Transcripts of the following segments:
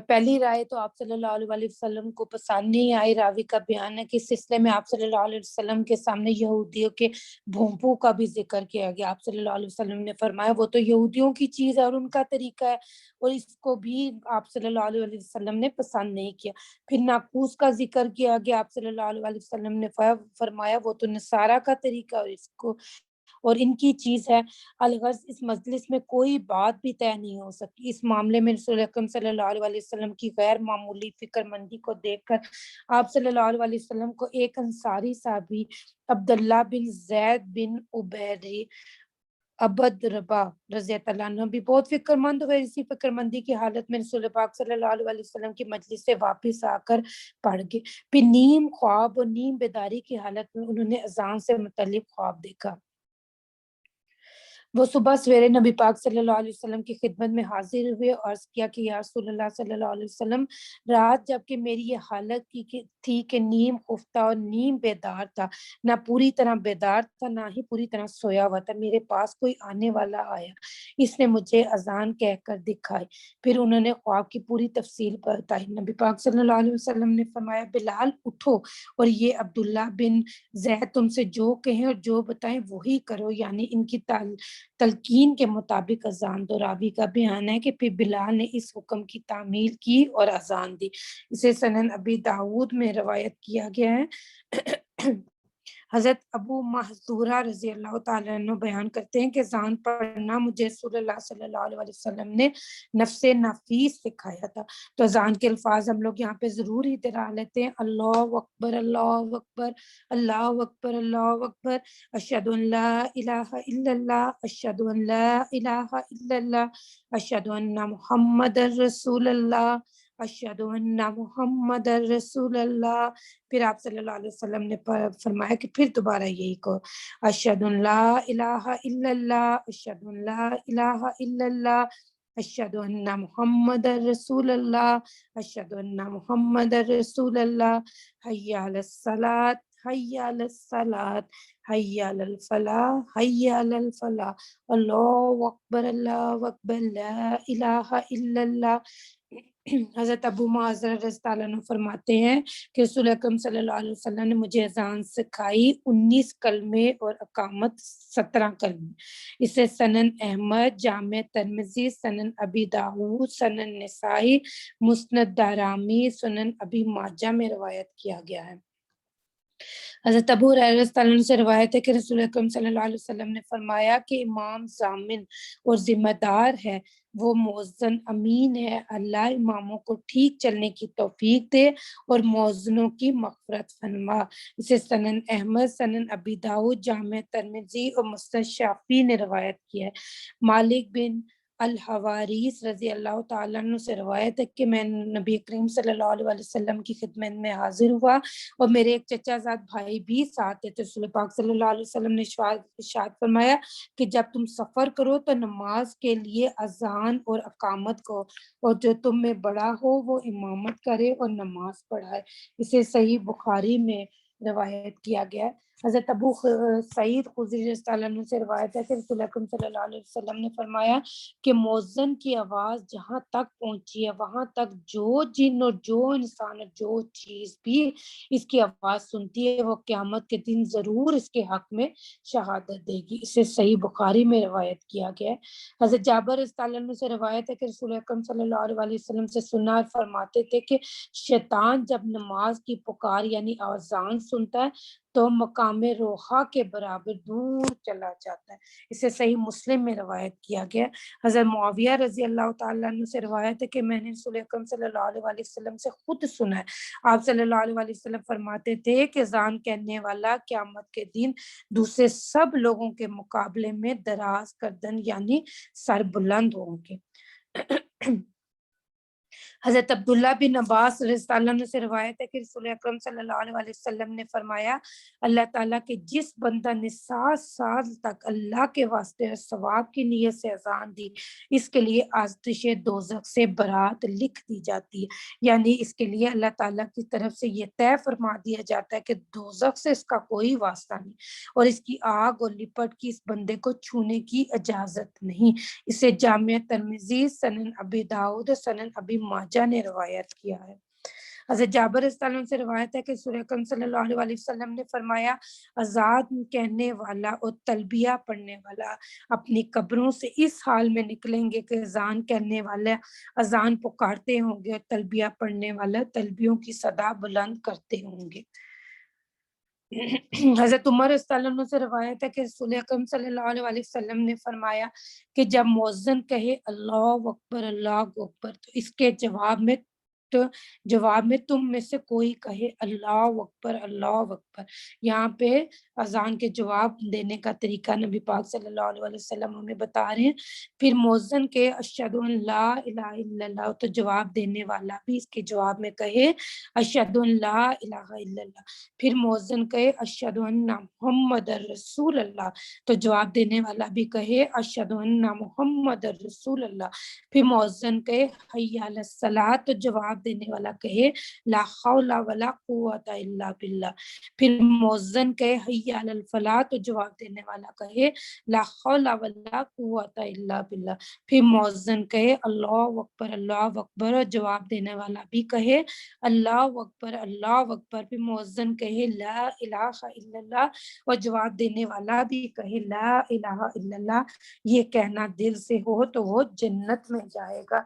پہلی رائے تو آپ صلی اللہ علیہ وسلم کو پسند نہیں آئی۔ راوی کا بیان ہے کہ اس سلسلے میں آپ صلی اللہ علیہ وسلم کے سامنے یہودیوں کے بھونپوں کا بھی ذکر کیا گیا۔ آپ صلی اللہ علیہ وسلم نے فرمایا وہ تو یہودیوں کی چیز ہے اور ان کا طریقہ ہے، اور اس کو بھی آپ صلی اللہ علیہ وسلم نے پسند نہیں کیا۔ پھر ناقوس کا ذکر کیا گیا، آپ صلی اللہ علیہ وسلم نے فرمایا وہ تو نصارہ کا طریقہ اور اس کو اور ان کی چیز ہے۔ الغرض اس مجلس میں کوئی بات بھی طے نہیں ہو سکی۔ اس معاملے میں رسول اکرم صلی اللہ علیہ وسلم کی غیر معمولی فکر مندی کو دیکھ کر آپ صلی اللہ علیہ وسلم کو ایک انصاری صحابی عبداللہ بن زید بن عبیری عبد ربا رضی اللہ عنہ بھی بہت فکر مند ہوئے۔ اسی فکر مندی کی حالت میں رسول پاک صلی اللہ علیہ وسلم کی مجلس سے واپس آ کر پڑھ گئے۔ پھر نیم خواب اور نیم بیداری کی حالت میں انہوں نے اذان سے متعلق خواب دیکھا۔ وہ صبح سویرے نبی پاک صلی اللہ علیہ وسلم کی خدمت میں حاضر ہوئے اور عرض کیا کہ یا رسول اللہ صلی اللہ علیہ وسلم، رات جب کہ میری یہ حالت تھی کہ نیم خفتہ اور نیم بیدار تھا، نہ پوری طرح بیدار تھا نہ ہی پوری طرح سویا ہوا تھا، میرے پاس کوئی آنے والا آیا، اس نے مجھے اذان کہہ کر دکھائی۔ پھر انہوں نے خواب کی پوری تفصیل بتائی۔ نبی پاک صلی اللہ علیہ وسلم نے فرمایا بلال اٹھو اور یہ عبداللہ بن زید تم سے جو کہیں اور جو بتائیں وہی کرو، یعنی ان کی تلقین کے مطابق اذان دو۔ راوی کا بیان ہے کہ پھر بلال نے اس حکم کی تعمیل کی اور اذان دی۔ اسے سنن ابی داود میں روایت کیا گیا ہے۔ حضرت ابو محذورہ رضی اللہ تعالیٰ عنہ بیان کرتے ہیں کہ اذان پڑھنا مجھے رسول اللہ صلی اللہ علیہ وسلم نے نفس نفیس سکھایا تھا۔ تو اذان کے الفاظ ہم لوگ یہاں پہ ضرور ہی دہرا لیتے ہیں، اللہ اکبر اللہ اکبر اللہ اکبر اللہ اکبر، اشہد ان لا الہ الا اللہ اشہد ان لا الہ الا اللہ اشہد ان محمد رسول اللہ اشہد ان محمد رسول اللہ۔ پھر آپ صلی اللہ علیہ وسلم نے فرمایا کہ پھر دوبارہ یہی کہو، اشہد ان لا الہ الا اللہ اشہد ان لا الہ الا اللہ اشہد ان محمد رسول اللہ اشہد ان محمد رسول اللہ، حی علی الصلاۃ حی علی الصلاۃ حی علی الفلاح حی علی الفلاح، اللہ اکبر اللہ اکبر لا الہ الا اللہ۔ حضرت ابو معاذ رضی اللہ عنہ فرماتے ہیں کہ رسول اکرم صلی اللہ علیہ وسلم نے مجھے اذان سکھائی 19 کلمے اور اقامت 17 کلمے۔ اسے سنن احمد، جامع ترمذی، سنن ابی داؤد، سنن نسائی، مسند دارمی، سنن ابی ماجہ میں روایت کیا گیا ہے۔ حضرت ابو ہریرہ رضی اللہ عنہ سے روایت ہے کہ رسول اکرم صلی اللہ علیہ وسلم نے فرمایا کہ امام ضامن اور ذمہ دار ہے، وہ مؤذن امین ہے، اللہ اماموں کو ٹھیک چلنے کی توفیق دے اور مؤذنوں کی مغفرت فرما۔ اسے سنن احمد، سنن ابی داؤد، جامع ترمذی اور مسند شافعی نے روایت کیا ہے۔ مالک بن الحوارث رضی اللہ تعالیٰ عنہ سے روایت ہے کہ میں نبی کریم صلی اللہ علیہ وسلم کی خدمت میں حاضر ہوا اور میرے ایک چچا زاد بھائی بھی ساتھ تھے۔ رسول پاک صلی اللہ علیہ وسلم نے ارشاد فرمایا کہ جب تم سفر کرو تو نماز کے لیے اذان اور اقامت کو، اور جو تم میں بڑا ہو وہ امامت کرے اور نماز پڑھائے۔ اسے صحیح بخاری میں روایت کیا گیا ہے۔ حضرت ابو سعید خدری رضی اللہ عنہ سے روایت ہے کہ رسول اکرم صلی اللہ علیہ وسلم نے فرمایا کہ مؤذن کی آواز جہاں تک پہنچی ہے وہاں تک جو جن اور جو انسان اور جو چیز بھی اس کی آواز سنتی ہے وہ قیامت کے دن ضرور اس کے حق میں شہادت دے گی۔ اسے صحیح بخاری میں روایت کیا گیا ہے۔ حضرت جابر رضی اللہ عنہ سے روایت ہے کہ رسول اکرم صلی اللہ علیہ وسلم سے سنا فرماتے تھے کہ شیطان جب نماز کی پکار یعنی اذان سنتا ہے تو مقام روحا کے برابر دور چلا جاتا ہے۔ اسے صحیح مسلم میں روایت کیا گیا۔ حضرت معاویہ رضی اللہ تعالیٰ عنہ سے روایت ہے کہ میں نے رسول اکرم صلی اللہ علیہ وسلم سے خود سنا ہے، آپ صلی اللہ علیہ وسلم فرماتے تھے کہ اذان کہنے والا قیامت کے دن دوسرے سب لوگوں کے مقابلے میں دراز گردن یعنی سر بلند ہوں گے۔ حضرت عبداللہ بن عباس رضی اللہ عنہ سے روایت ہے کہ رسول اکرم صلی اللہ علیہ وسلم نے فرمایا اللہ تعالیٰ کے جس بندہ نے 7 سال تک اللہ کے واسطے ثواب کی نیت سے اذان دی اس کے لیے آتش دوزخ سے برات لکھ دی جاتی ہے، یعنی اس کے لیے اللہ تعالیٰ کی طرف سے یہ طے فرما دیا جاتا ہے کہ دوزخ سے اس کا کوئی واسطہ نہیں اور اس کی آگ اور لپٹ کی اس بندے کو چھونے کی اجازت نہیں۔ اسے جامع ترمذی، سنن ابی داؤد، سنن ابی ماجہ ماجہ نے روایت کیا ہے۔ حضرت جابر رضی اللہ عنہ سے روایت ہے کہ رسول اکرم صلی اللہ علیہ وسلم نے فرمایا اذان کہنے والا اور تلبیہ پڑھنے والا اپنی قبروں سے اس حال میں نکلیں گے کہ اذان کہنے والا اذان پکارتے ہوں گے اور تلبیہ پڑھنے والا تلبیوں کی صدا بلند کرتے ہوں گے۔ حضرت عمر رضی اللہ عنہ سے روایت ہے کہ رسول اکرم صلی اللہ علیہ وسلم نے فرمایا کہ جب مؤذن کہے اللہ اکبر تو اس کے جواب میں تم میں سے کوئی کہے اللہ اکبر۔ یہاں پہ اذان کے جواب دینے کا طریقہ نبی پاک صلی اللہ علیہ وسلم ہمیں بتا رہے ہیں۔ پھر مؤذن کے اشہد ان لا الہ الا اللہ تو جواب دینے والا بھی اس کے جواب میں کہے اشہد ان لا الہ الا اللہ۔ پھر مؤذن کہے اشہد ان محمد رسول اللہ تو جواب دینے والا بھی کہے اشہد ان محمد رسول اللہ۔ پھر مؤذن کہے حی علی الصلاۃ تو جواب دینے والا کہے لا حول ولا قوت الا باللہ۔ پھر مؤذن کہے حی علی الفلاح تو جواب دینے والا کہے لا حول ولا قوت الا باللہ۔ پھر مؤذن کہے اللہ اکبر اور جواب دینے والا بھی کہے اللہ اکبر۔ پھر مؤذن کہے لا الہ الا اللہ اور جواب دینے والا بھی کہے لا الہ الا اللہ۔ یہ کہنا دل سے ہو تو وہ جنت میں جائے گا۔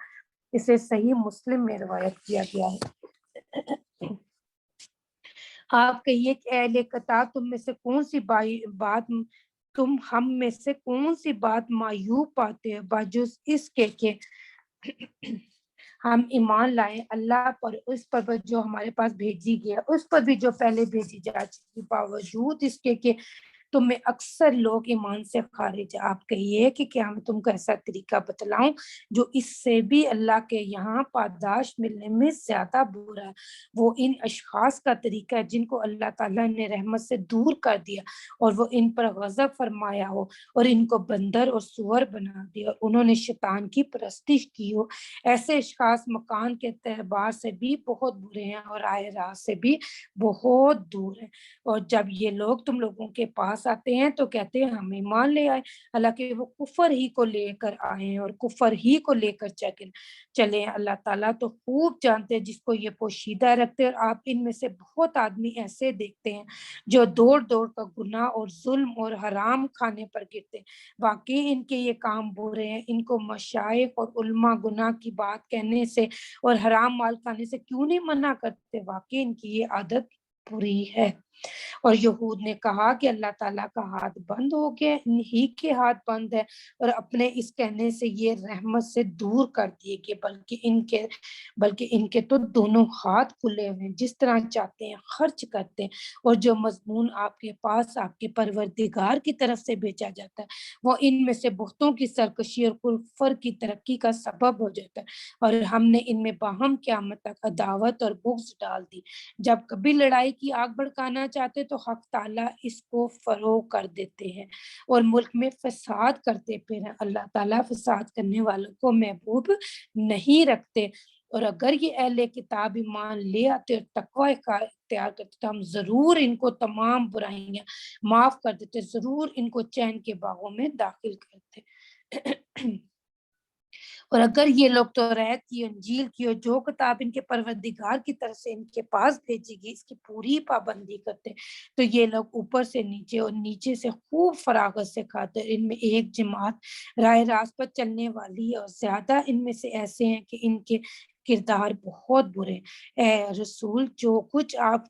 اسے صحیح مسلم میں روایت کیا گیا ہے۔ آپ کہیے کہ اے اہل کتاب تم میں سے کون سی بات تم ہم میں سے کون سی بات معیوب پاتے ہو باجوز اس کے کہ ہم ایمان لائیں اللہ پر اس پر جو ہمارے پاس بھیجی گیا اس پر بھی جو پہلے بھیجی جا چکی باوجود اس کے کہ تم میں اکثر لوگ ایمان سے خارج۔ آپ کہیے کہ کیا میں تم کو ایسا طریقہ بتلاؤں جو اس سے بھی اللہ کے یہاں پاداش ملنے میں زیادہ برا ہے۔ وہ ان اشخاص کا طریقہ ہے جن کو اللہ تعالیٰ نے رحمت سے دور کر دیا اور وہ ان پر غضب فرمایا ہو اور ان کو بندر اور سور بنا دیا اور انہوں نے شیطان کی پرستش کی ہو۔ ایسے اشخاص مکان کے اعتبار سے بھی بہت برے ہیں اور رائے راہ سے بھی بہت دور ہیں۔ اور جب یہ لوگ تم لوگوں کے پاس آتے ہیں تو کہتے ہیں ہم ایمان لے آئے، حالانکہ وہ کفر ہی کو لے کر آئے ہیں اور کفر ہی کو لے کر چلے ہیں۔ اللہ تعالیٰ تو خوب جانتے ہیں جس کو یہ پوشیدہ رکھتے ہیں، اور آپ ان میں سے بہت آدمی ایسے دیکھتے ہیں جو دوڑ دوڑ کر گناہ اور ظلم اور حرام کھانے پر گرتے ہیں۔ واقعی ان کے یہ کام برے ہیں۔ ان کو مشائخ اور علماء گناہ کی بات کہنے سے اور حرام مال کھانے سے کیوں نہیں منع کرتے؟ واقعی ان کی یہ عادت بری ہے۔ اور یہود نے کہا کہ اللہ تعالیٰ کا ہاتھ بند ہو گیا، انہی کے ہاتھ بند ہے اور اپنے اس کہنے سے یہ رحمت سے دور کر دیے گئے، بلکہ ان کے تو دونوں ہاتھ کھلے ہوئے ہیں، جس طرح چاہتے ہیں خرچ کرتے ہیں، اور جو مضمون آپ کے پاس آپ کے پروردگار کی طرف سے بھیجا جاتا ہے وہ ان میں سے بہتوں کی سرکشی اور کفر کی ترقی کا سبب ہو جاتا ہے، اور ہم نے ان میں باہم قیامت تک عداوت اور بغض ڈال دی۔ جب کبھی لڑائی کی آگ بھڑکانا چاہتے تو حق تعالیٰ اس کو فروغ کر دیتے ہیں اور ملک میں فساد کرتے پھر اللہ تعالیٰ فساد کرنے والوں کو محبوب نہیں رکھتے۔ اور اگر یہ اہل کتاب ایمان لے آتے اور تقوی اختیار کرتے تو ہم ضرور ان کو تمام برائیاں معاف کر دیتے، ضرور ان کو چین کے باغوں میں داخل کرتے۔ اور اگر یہ لوگ توریت کی انجیل کی اور جو کتاب ان کے پروردگار کی طرف سے ان کے پاس بھیجی گئی اس کی پوری پابندی کرتے تو یہ لوگ اوپر سے نیچے اور نیچے سے خوب فراغت سے کھاتے۔ ان میں ایک جماعت راہ راست پر چلنے والی ہے اور زیادہ ان میں سے ایسے ہیں کہ ان کے کردار بہت برے۔ اے رسول جو کچھ آپ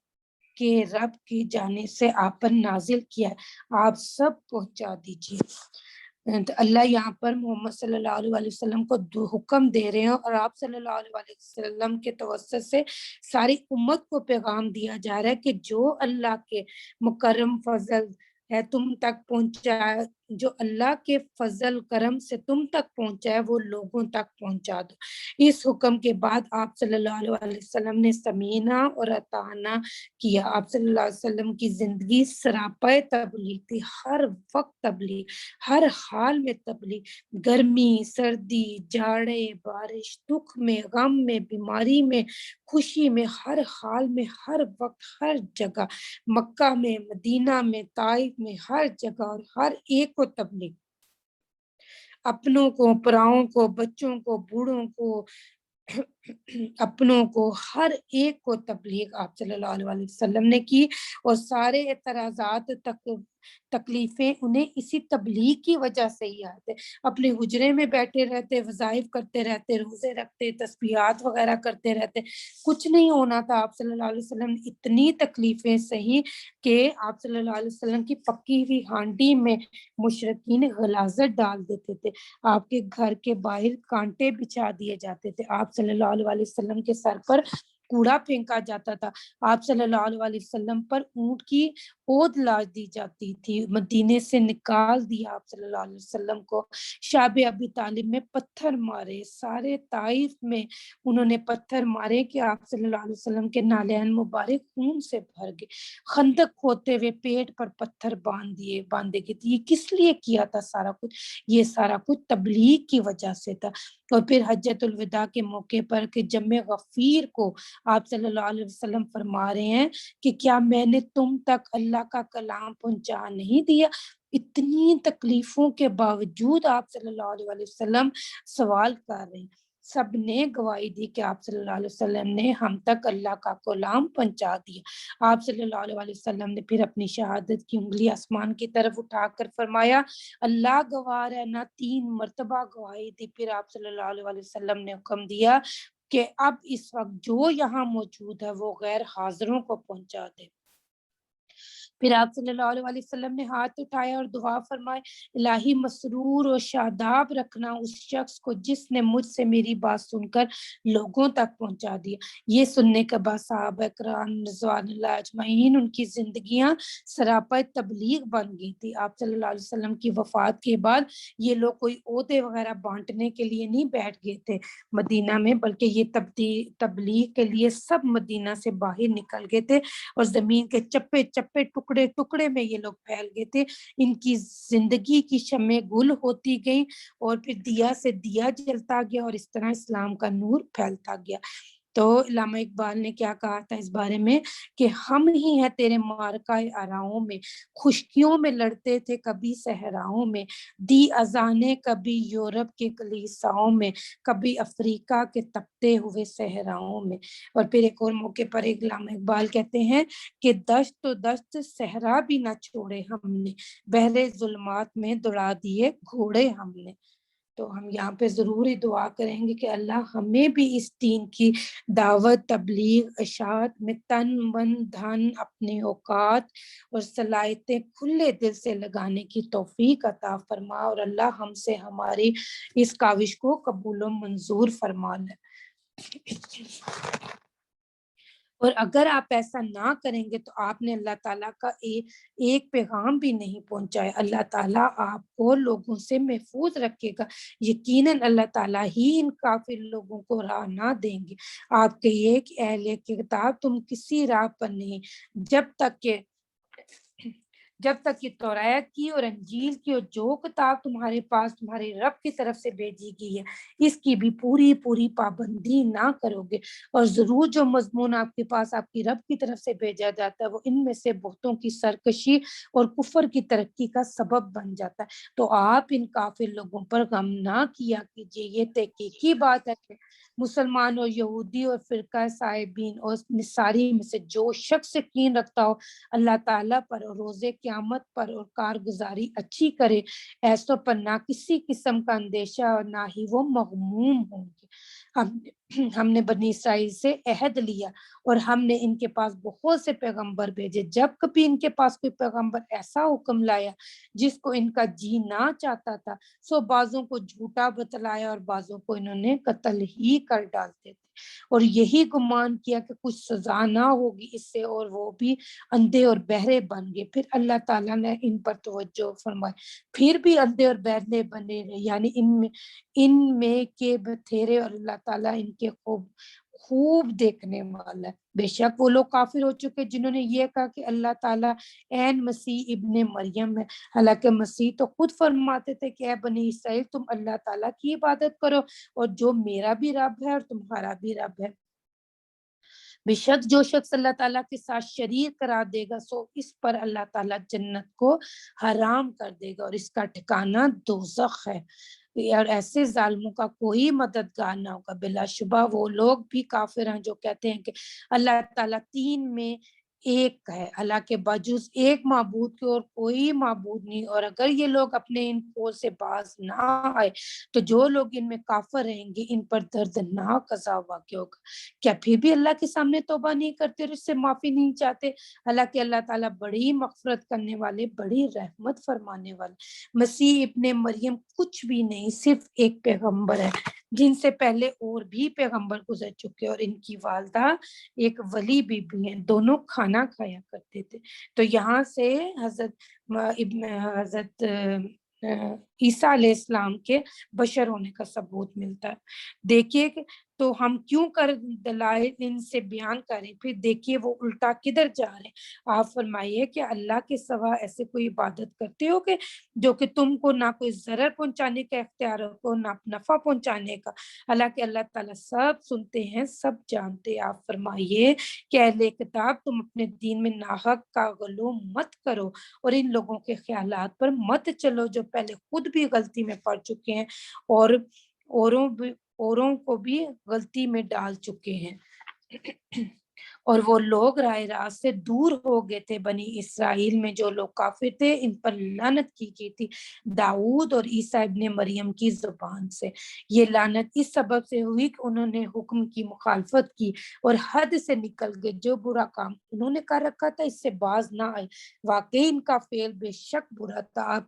کے رب کی جانب سے آپ پر نازل کیا ہے آپ سب پہنچا دیجیے۔ تو اللہ یہاں پر محمد صلی اللہ علیہ وسلم کو حکم دے رہے ہیں اور آپ صلی اللہ علیہ وسلم کے توسط سے ساری امت کو پیغام دیا جا رہا ہے کہ جو اللہ کے مکرم فضل ہے تم تک پہنچا، جو اللہ کے فضل کرم سے تم تک پہنچا ہے وہ لوگوں تک پہنچا دو۔ اس حکم کے بعد آپ صلی اللہ علیہ وسلم نے سمعنا اور اطعنا کیا۔ آپ صلی اللہ علیہ وسلم کی زندگی سراپے تبلیغ تھی، ہر وقت تبلیغ، ہر حال میں تبلیغ، گرمی سردی جاڑے بارش، دکھ میں غم میں بیماری میں خوشی میں، ہر حال میں ہر وقت ہر جگہ، مکہ میں مدینہ میں طائف میں ہر جگہ اور ہر ایک کو تبلیغ، اپنوں کو پراؤں کو بچوں کو بوڑھوں کو اپنوں کو ہر ایک کو تبلیغ آپ صلی اللہ علیہ وسلم نے کی، اور سارے اعتراضات تکلیفیں انہیں اسی تبلیغ کی وجہ سے ہی آتے، اپنے حجرے میں بیٹھے رہتے، وظائف کرتے رہتے، روزے رکھتے، تسبیحات وغیرہ کرتے رہتے، کچھ نہیں ہونا تھا۔ آپ صلی اللہ علیہ وسلم نے اتنی تکلیفیں سہی کہ آپ صلی اللہ علیہ وسلم کی پکی ہوئی ہانڈی میں مشرکین غلاظت ڈال دیتے تھے، آپ کے گھر کے باہر کانٹے بچھا دیے جاتے تھے، آپ صلی اللہ علیہ وسلم کے سر پر کوڑا پھینکا جاتا تھا، آپ صلی اللہ علیہ وسلم پر اونٹ کی اود لاش دی جاتی تھی، مدینے سے نکال دیا آپ صلی اللہ علیہ وسلم کو، شاب ابی طالب میں پتھر مارے، سارے طائف میں انہوں نے پتھر مارے کہ آپ صلی اللہ علیہ وسلم کے نالین مبارک خون سے بھر گئے، خندق کھودتے ہوئے پیٹ پر پتھر باندھے گئے تھے۔ یہ کس لیے کیا تھا سارا کچھ؟ یہ سارا کچھ تبلیغ کی وجہ سے تھا۔ اور پھر حجۃ الوداع کے موقع پر کہ جم غفیر کو آپ صلی اللہ علیہ وسلم فرما رہے ہیں کہ کیا میں نے تم تک اللہ کا کلام پہنچا نہیں دیا؟ اتنی تکلیفوں کے باوجود آپ صلی اللہ علیہ وسلم سوال کر رہے ہیں، سب نے گواہی دی کہ آپ صلی اللہ علیہ وسلم نے ہم تک اللہ کا کلام پہنچا دیا۔ آپ صلی اللہ علیہ وسلم نے پھر اپنی شہادت کی انگلی آسمان کی طرف اٹھا کر فرمایا اللہ گواہ ہے، نہ 3 مرتبہ گواہی دی۔ پھر آپ صلی اللہ علیہ وسلم نے حکم دیا کہ اب اس وقت جو یہاں موجود ہے وہ غیر حاضروں کو پہنچا دے۔ پھر آپ صلی اللہ علیہ وسلم نے ہاتھ اٹھایا اور دعا فرمائے الہی مسرور اور شاداب رکھنا اس شخص کو جس نے مجھ سے میری بات سن کر لوگوں تک پہنچا دیا۔ یہ سننے کے بعد صحابہ کرام رضوان اللہ اجمعین ان کی زندگیاں سراپا تبلیغ بن گئی تھی۔ آپ صلی اللہ علیہ وسلم کی وفات کے بعد یہ لوگ کوئی عہدے وغیرہ بانٹنے کے لیے نہیں بیٹھ گئے تھے مدینہ میں، بلکہ یہ تبلیغ کے لیے سب مدینہ سے باہر نکل گئے تھے، اور زمین کے چپے چپے ٹکڑے ٹکڑے میں یہ لوگ پھیل گئے تھے۔ ان کی زندگی کی شمع گل ہوتی گئی، اور پھر دیا سے دیا جلتا گیا، اور اس طرح اسلام کا نور پھیلتا گیا۔ تو علامہ اقبال نے کیا کہا تھا اس بارے میں کہ ہم ہی ہیں تیرے معرکہ اراؤں میں، خشکیوں میں لڑتے تھے کبھی صحراؤں میں، دی اذانیں کبھی یورپ کے کلیساؤں میں، کبھی افریقہ کے تپتے ہوئے صحراؤں میں۔ اور پھر ایک اور موقع پر علامہ اقبال کہتے ہیں کہ دشت و دشت صحرا بھی نہ چھوڑے ہم نے، بحر ظلمات میں دوڑا دیے گھوڑے ہم نے۔ تو ہم یہاں پہ ضرور ہی دعا کریں گے کہ اللہ ہمیں بھی اس دین کی دعوت، تبلیغ، اشاعت میں تن من دھن اپنے اوقات اور صلاحیتیں کھلے دل سے لگانے کی توفیق عطا فرما، اور اللہ ہم سے ہماری اس کاوش کو قبول و منظور فرما لے۔ اور اگر آپ ایسا نہ کریں گے تو آپ نے اللہ تعالیٰ کا ایک پیغام بھی نہیں پہنچایا۔ اللہ تعالیٰ آپ کو لوگوں سے محفوظ رکھے گا، یقیناً اللہ تعالیٰ ہی ان کافر لوگوں کو راہ نہ دیں گے۔ آپ کہیے کہ اہل کتاب تم کسی راہ پر نہیں، جب تک کہ توریت کی اور انجیل کی اور جو کتاب تمہارے پاس تمہارے رب کی طرف سے بھیجی گئی ہے اس کی بھی پوری پابندی نہ کرو گے، اور ضرور جو مضمون آپ کے پاس آپ کی رب کی طرف سے بھیجا جاتا ہے وہ ان میں سے بہتوں کی سرکشی اور کفر کی ترقی کا سبب بن جاتا ہے۔ تو آپ ان کافر لوگوں پر غم نہ کیا کیجیے۔ یہ تحقیقی بات ہے کہ مسلمان اور یہودی اور فرقہ صاحبین اور نصاری میں سے جو شخص یقین رکھتا ہو اللہ تعالیٰ پر اور روز قیامت پر اور کارگزاری اچھی کرے، ایسوں پر نہ کسی قسم کا اندیشہ اور نہ ہی وہ مغموم ہوں گے۔ ہم نے بنی اسرائیل سے عہد لیا اور ہم نے ان کے پاس بہت سے پیغمبر بھیجے، جب کبھی ان کے پاس کوئی پیغمبر ایسا حکم لایا جس کو ان کا جی نہ چاہتا تھا سو بعضوں کو جھوٹا بتلایا اور بعضوں کو انہوں نے قتل ہی کر ڈالتے تھے، اور یہی گمان کیا کہ کچھ سزا نہ ہوگی اس سے، اور وہ بھی اندھے اور بہرے بن گئے۔ پھر اللہ تعالیٰ نے ان پر توجہ فرمائی، پھر بھی اندھے اور بہرے بنے رہے، یعنی ان میں کے بتھیرے، اور اللہ تعالیٰ ان کے خوب دیکھنے والا ہے۔ بے شک وہ لوگ کافر ہو چکے جنہوں نے یہ کہا کہ اللہ تعالیٰ عین مسیح ابن مریم ہے، حالانکہ مسیح تو خود فرماتے تھے کہ اے بنی اسرائیل تم اللہ تعالیٰ کی عبادت کرو اور جو میرا بھی رب ہے اور تمہارا بھی رب ہے۔ بے شک جو شخص اللہ تعالیٰ کے ساتھ شریک قرار دے گا سو اس پر اللہ تعالیٰ جنت کو حرام کر دے گا اور اس کا ٹھکانہ دوزخ ہے۔ اور ایسے ظالموں کا کوئی مددگار نہ ہوگا۔ بلا شبہ وہ لوگ بھی کافر ہیں جو کہتے ہیں کہ اللہ تعالیٰ تین میں ایک ہے، اللہ کے بجز ایک معبود کے اور کوئی معبود نہیں، اور اگر یہ لوگ اپنے ان قول سے باز نہ آئے تو جو لوگ ان میں کافر رہیں گے ان پر دردناک عذاب واقع ہوگا۔ کیا پھر بھی اللہ کے سامنے توبہ نہیں کرتے اور اس سے معافی نہیں چاہتے؟ حالانکہ اللہ تعالیٰ بڑی مغفرت کرنے والے، بڑی رحمت فرمانے والے۔ مسیح ابن مریم کچھ بھی نہیں، صرف ایک پیغمبر ہے جن سے پہلے اور بھی پیغمبر گزر چکے، اور ان کی والدہ ایک ولی بی بی ہیں، دونوں کھانا کھایا کرتے تھے۔ تو یہاں سے حضرت عیسیٰ علیہ السلام کے بشر ہونے کا ثبوت ملتا ہے۔ دیکھیے کہ تو ہم کیوں کر دلائل ان سے بیان کریں، پھر دیکھیے وہ الٹا کدھر جا رہے ہیں۔ آپ فرمائیے کہ اللہ کے سوا ایسے کوئی عبادت کرتے ہو کہ جو کہ تم کو نہ کوئی ضرر پہنچانے کا اختیار ہو نہ نفع پہنچانے کا، حالانکہ اللہ تعالیٰ سب سنتے ہیں، سب جانتے ہیں۔ آپ فرمائیے کہ اہل کتاب تم اپنے دین میں ناحق کا غلو مت کرو اور ان لوگوں کے خیالات پر مت چلو جو پہلے خود بھی غلطی میں پڑ چکے ہیں اور اوروں کو بھی غلطی میں ڈال چکے ہیں۔ اور وہ لوگ راہ راست سے دور ہو گئے تھے۔ بنی اسرائیل میں جو لوگ کافر تھے ان پر لعنت کی گئی تھی داؤد اور عیسیٰ ابن مریم کی زبان سے۔ یہ لعنت اس سبب سے ہوئی کہ انہوں نے حکم کی مخالفت کی اور حد سے نکل گئے، جو برا کام انہوں نے کر رکھا تھا اس سے باز نہ آئے۔ واقعی ان کا فعل بے شک برا تھا۔ آپ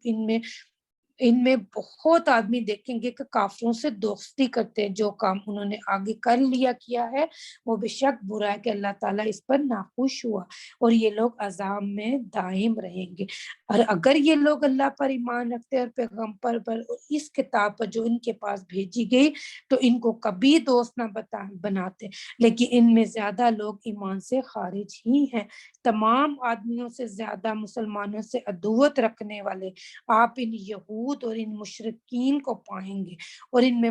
ان میں بہت آدمی دیکھیں گے کہ کافروں سے دوستی کرتے ہیں، جو کام انہوں نے آگے کر لیا کیا ہے وہ بے شک برا ہے کہ اللہ تعالیٰ اس پر ناخوش ہوا، اور یہ لوگ عذاب میں دائم رہیں گے۔ اور اگر یہ لوگ اللہ پر ایمان رکھتے اور پیغمبر پر اور اس کتاب پر جو ان کے پاس بھیجی گئی تو ان کو کبھی دوست نہ بناتے، لیکن ان میں زیادہ لوگ ایمان سے خارج ہی ہیں۔ تمام آدمیوں سے زیادہ مسلمانوں سے عدوت رکھنے والے آپ ان یہود اور ان مشرکین کو پائیں گے، اور ان میں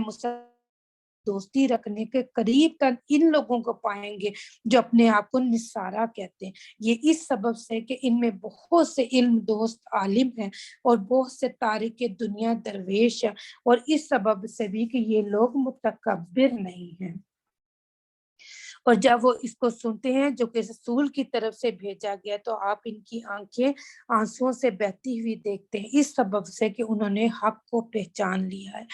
دوستی رکھنے کے قریب تر ان لوگوں کو پائیں گے جو اپنے آپ کو نصارہ کہتے ہیں۔ یہ اس سبب سے کہ ان میں بہت سے علم دوست عالم ہیں اور بہت سے تارک دنیا درویش ہیں، اور اس سبب سے بھی کہ یہ لوگ متکبر نہیں ہیں۔ اور جب وہ اس کو سنتے ہیں جو کہ رسول کی طرف سے بھیجا گیا تو آپ ان کی آنکھیں آنسوؤں سے بہتی ہوئی دیکھتے ہیں، اس سبب سے کہ انہوں نے حق کو پہچان لیا ہے۔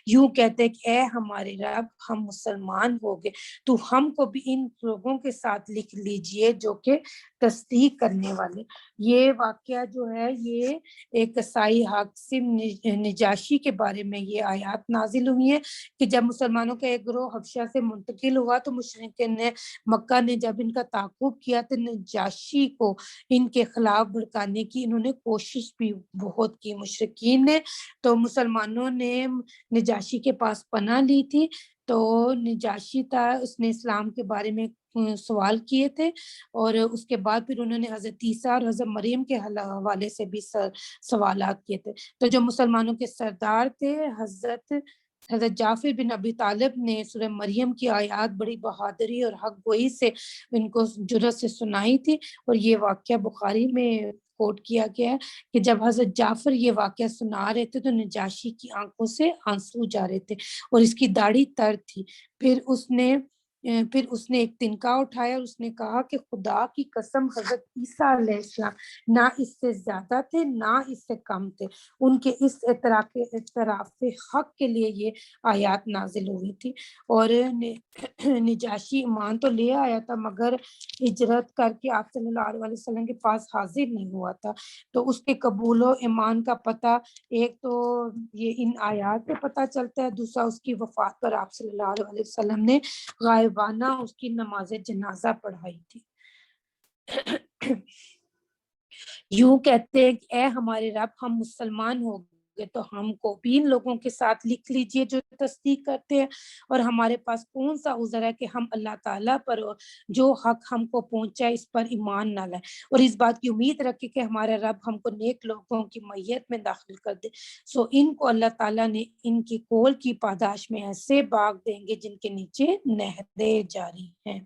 یوں کہتے ہیں کہ اے ہمارے رب، ہم مسلمان ہو گئے، تو ہم کو بھی ان لوگوں کے ساتھ لکھ لیجئے جو کہ تصدیق کرنے والے۔ یہ واقعہ جو ہے یہ ایک قصائی حاکم نجاشی کے بارے میں یہ آیات نازل ہوئی ہیں کہ جب مسلمانوں کا ایک گروہ حبشہ سے منتقل ہوا تو مشرکین نے مکہ نے جب ان کا تعاقب کیا تو نجاشی کو ان کے خلاف بھڑکانے کی انہوں نے کوشش بھی بہت کی مشرکین نے۔ تو مسلمانوں نے نجاشی کے پاس پناہ لی تھی، تو نجاشی تھا اس نے اسلام کے بارے میں سوال کیے تھے، اور اس کے بعد پھر انہوں نے حضرت عیسیٰ اور حضرت مریم کے حوالے سے بھی سوالات کیے تھے۔ تو جو مسلمانوں کے سردار تھے حضرت جعفر بن ابی طالب نے سورہ مریم کی آیات بڑی بہادری اور حق گوئی سے ان کو جرأت سے سنائی تھی، اور یہ واقعہ بخاری میں کوٹ کیا گیا ہے کہ جب حضرت جعفر یہ واقعہ سنا رہے تھے تو نجاشی کی آنکھوں سے آنسو جا رہے تھے اور اس کی داڑھی تر تھی۔ پھر اس نے ایک تنکا اٹھایا اور اس نے کہا کہ خدا کی قسم حضرت عیسیٰ علیہ السلام نہ اس سے زیادہ تھے نہ اس سے کم تھے، ان کے اس اعتراف حق کے لیے یہ آیات نازل ہوئی تھی۔ اور نجاشی ایمان تو لے آیا تھا مگر ہجرت کر کے آپ صلی اللہ علیہ وسلم کے پاس حاضر نہیں ہوا تھا، تو اس کے قبول و ایمان کا پتہ ایک تو یہ ان آیات سے پتہ چلتا ہے، دوسرا اس کی وفات پر آپ صلی اللہ علیہ وسلم نے غائبانہ اس کی نماز جنازہ پڑھائی تھی۔ یوں کہتے ہیں کہ اے ہمارے رب، ہم مسلمان ہو گئے تو ہم کو بھی ان لوگوں کے ساتھ لکھ لیجئے جو تصدیق کرتے ہیں، اور ہمارے پاس کون سا عذر ہے کہ ہم اللہ تعالیٰ پر جو حق ہم کو پہنچا ہے اس پر ایمان نہ لائیں اور اس بات کی امید رکھے کہ ہمارا رب ہم کو نیک لوگوں کی میت میں داخل کر دے۔ سو ان کو اللہ تعالیٰ نے ان کی قول کی پاداش میں ایسے باغ دیں گے جن کے نیچے نہریں جاری ہیں،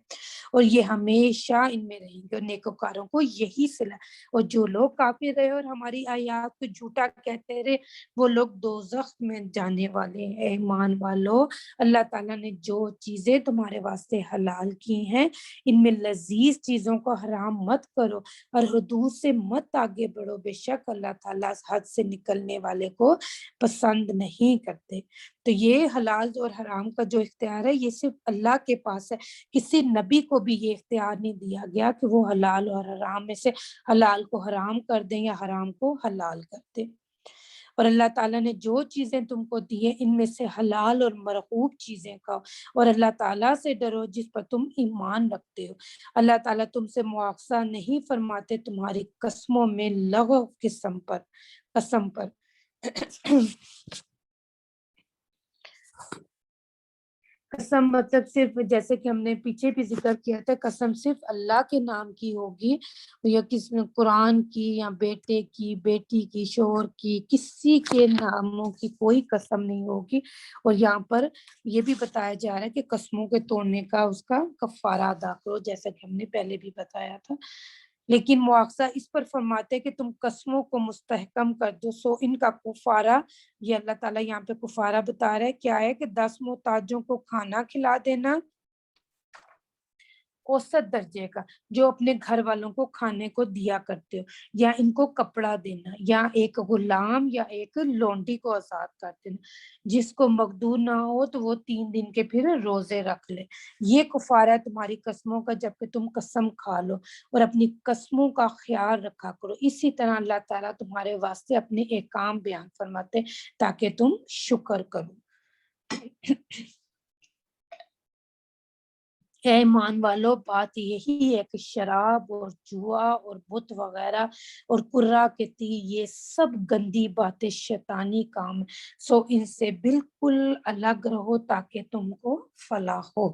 اور یہ ہمیشہ ان میں رہیں گے، اور نیکوکاروں کو یہی صلہ۔ اور جو لوگ کافر رہے اور ہماری آیات کو جھوٹا کہتے رہے وہ لوگ دوزخ میں جانے والے ہیں۔ اے ایمان والو، اللہ تعالیٰ نے جو چیزیں تمہارے واسطے حلال کی ہیں ان میں لذیذ چیزوں کو حرام مت کرو اور حدود سے مت آگے بڑھو، بے شک اللہ تعالیٰ حد سے نکلنے والے کو پسند نہیں کرتے۔ تو یہ حلال اور حرام کا جو اختیار ہے یہ صرف اللہ کے پاس ہے، کسی نبی کو بھی یہ اختیار نہیں دیا گیا کہ وہ حلال اور حرام میں سے حلال کو حرام کر دیں یا حرام کو حلال کر دیں۔ اور اللہ تعالیٰ نے جو چیزیں تم کو دی ہیں ان میں سے حلال اور مرغوب چیزیں کھاؤ اور اللہ تعالیٰ سے ڈرو جس پر تم ایمان رکھتے ہو۔ اللہ تعالیٰ تم سے مواخذہ نہیں فرماتے تمہاری قسموں میں لغو قسم پر قسم مطلب صرف جیسے کہ ہم نے پیچھے بھی ذکر کیا تھا، قسم صرف اللہ کے نام کی ہوگی یا کسی قرآن کی یا بیٹے کی، بیٹی کی، شوہر کی، کسی کے ناموں کی کوئی قسم نہیں ہوگی۔ اور یہاں پر یہ بھی بتایا جا رہا ہے کہ قسموں کے توڑنے کا اس کا کفارہ ادا کرو، جیسا کہ ہم نے پہلے بھی بتایا تھا۔ لیکن مواخذہ اس پر فرماتے کہ تم قسموں کو مستحکم کر دو، سو ان کا کفارہ، یہ اللہ تعالیٰ یہاں پہ کفارہ بتا رہا ہے کیا ہے کہ 10 محتاجوں کو کھانا کھلا دینا اوسط درجے کا جو اپنے گھر والوں کو کھانے کو دیا کرتے ہو، یا ان کو کپڑا دینا، یا ایک غلام یا ایک لونڈی کو آزاد کر دینا، جس کو مقدور نہ ہو تو وہ 3 دن کے پھر روزے رکھ لے۔ یہ کفارہ ہے تمہاری قسموں کا جب کہ تم قسم کھا لو، اور اپنی قسموں کا خیال رکھا کرو۔ اسی طرح اللہ تعالیٰ تمہارے واسطے اپنے احکام بیان فرماتے تاکہ تم شکر کرو۔ اے ایمان والو، بات یہی ہے کہ شراب اور جوا اور بت وغیرہ اور قرہ کے تیر یہ سب گندی باتیں شیطانی کام ہیں، سو ان سے بالکل الگ رہو تاکہ تم کو فلاح ہو۔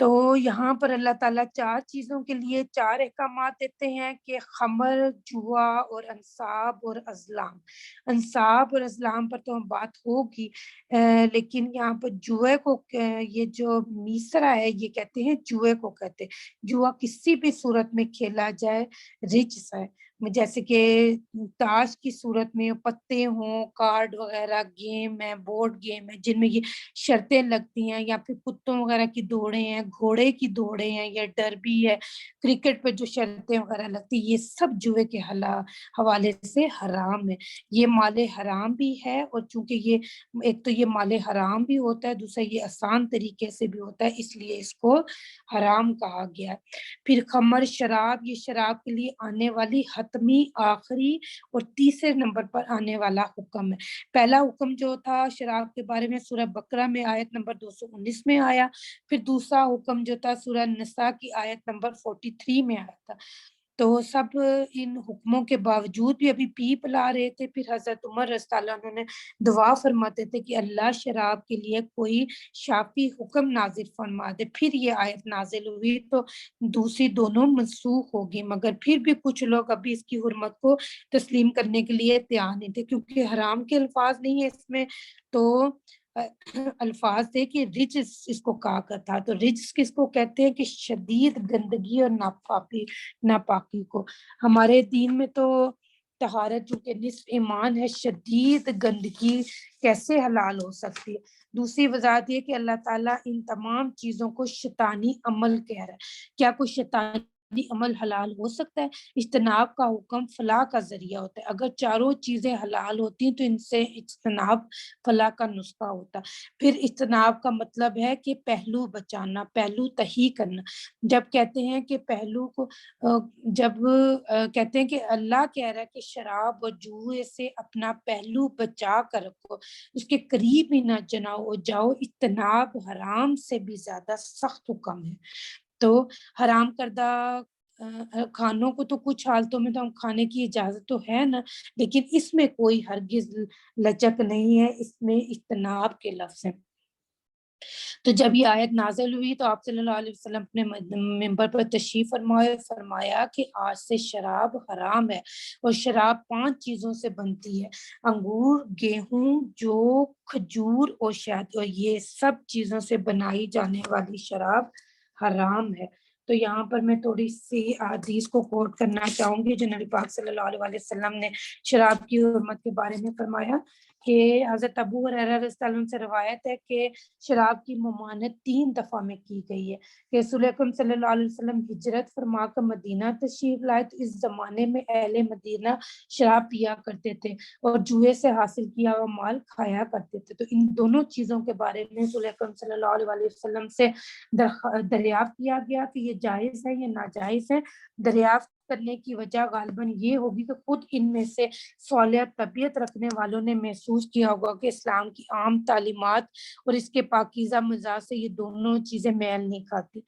تو یہاں پر اللہ تعالیٰ 4 چیزوں کے لیے 4 احکامات دیتے ہیں کہ خمر، جوا اور انصاب اور ازلام۔ انصاب اور ازلام پر تو بات ہوگی، لیکن یہاں پر جوئے کو یہ جو میسرا ہے یہ کہتے ہیں جوئے کو کہتے ہیں۔ جوا کسی بھی صورت میں کھیلا جائے رجس ہے، جیسے کہ تاش کی صورت میں پتے ہوں، کارڈ وغیرہ گیم ہے، بورڈ گیم ہے جن میں یہ شرطیں لگتی ہیں، یا پھر کتوں وغیرہ کی دوڑیں ہیں، گھوڑے کی دوڑیں ہیں، یا ڈربی ہے، کرکٹ پہ جو شرطیں وغیرہ لگتی ہیں، یہ سب جوئے کے حوالے سے حرام ہے۔ یہ مال حرام بھی ہے، اور چونکہ یہ ایک تو یہ مال حرام بھی ہوتا ہے، دوسرا یہ آسان طریقے سے بھی ہوتا ہے، اس لیے اس کو حرام کہا گیا ہے۔ پھر خمر شراب، یہ شراب کے لیے آنے والی حتمی آخری اور تیسرے نمبر پر آنے والا حکم ہے۔ پہلا حکم جو تھا شراب کے بارے میں سورہ بقرہ میں آیت نمبر 219 میں آیا، پھر دوسرا حکم جو تھا سورہ نساء کی آیت نمبر 43 میں آیا تھا۔ تو سب ان حکموں کے باوجود بھی ابھی پی پلا رہے تھے۔ پھر حضرت عمر رضی اللہ عنہ نے دعا فرماتے تھے کہ اللہ شراب کے لیے کوئی شافی حکم نازل فرما دے۔ پھر یہ آیت نازل ہوئی تو دوسری دونوں منسوخ ہوگی، مگر پھر بھی کچھ لوگ ابھی اس کی حرمت کو تسلیم کرنے کے لیے تیار نہیں تھے، کیونکہ حرام کے الفاظ نہیں ہے اس میں، تو الفاظ تھے کہ رجس اس کو کہا کرتا، تو رجس کس کو کہتے ہیں کہ شدید گندگی اور ناپاکی کو۔ ہمارے دین میں تو طہارت جو کہ نصف ایمان ہے، شدید گندگی کیسے حلال ہو سکتی ہے؟ دوسری وضاحت یہ کہ اللہ تعالیٰ ان تمام چیزوں کو شیطانی عمل کہہ رہا ہے۔ کیا کوئی شیطانی عمل حلال ہو سکتا ہے؟ اجتناب کا حکم فلاح کا ذریعہ ہوتا ہے۔ اگر چاروں چیزیں حلال ہوتی تو ان سے اجتناب فلاح کا نسخہ ہوتا۔ پھر اجتناب کا مطلب ہے کہ پہلو بچانا، پہلو تہی کرنا۔ جب کہتے ہیں کہ پہلو کو کہتے ہیں کہ اللہ کہہ رہا ہے کہ شراب اور جوئے سے اپنا پہلو بچا کر رکھو، اس کے قریب ہی نہ جاؤ۔ اجتناب حرام سے بھی زیادہ سخت حکم ہے۔ تو حرام کردہ کھانوں کو تو کچھ حالتوں میں تو ہم کھانے کی اجازت تو ہے نا، لیکن اس میں کوئی ہرگز لچک نہیں ہے، اس میں اجتناب کے لفظ ہیں۔ تو جب یہ آیت نازل ہوئی تو آپ صلی اللہ علیہ وسلم اپنے منبر پر تشریف فرمایا کہ آج سے شراب حرام ہے، اور شراب 5 چیزوں سے بنتی ہے: انگور، گیہوں، جو، کھجور اور شہد، اور یہ سب چیزوں سے بنائی جانے والی شراب حرام ہے۔ تو یہاں پر میں تھوڑی سی حدیث کو کوٹ کرنا چاہوں گی جو نبی پاک صلی اللہ علیہ وسلم نے شراب کی حرمت کے بارے میں فرمایا کہ حضرت ابو ہریرہ رضی اللہ عنہ سے روایت ہے کہ شراب کی ممانعت 3 دفعہ میں کی گئی ہے کہ رسول اکرم صلی اللہ علیہ وسلم ہجرت فرما کر مدینہ تشریف لائے تو اس زمانے میں اہل مدینہ شراب پیا کرتے تھے اور جوئے سے حاصل کیا ہوا مال کھایا کرتے تھے. تو ان دونوں چیزوں کے بارے میں رسول اکرم صلی اللہ علیہ وسلم سے دریافت کیا گیا کہ یہ جائز ہے یا ناجائز ہے. دریافت کرنے کی وجہ غالباً یہ ہوگی کہ خود ان میں سے صالح طبیعت رکھنے والوں نے محسوس کیا ہوگا کہ اسلام کی عام تعلیمات اور اس کے پاکیزہ مزاج سے یہ دونوں چیزیں میل نہیں کھاتی.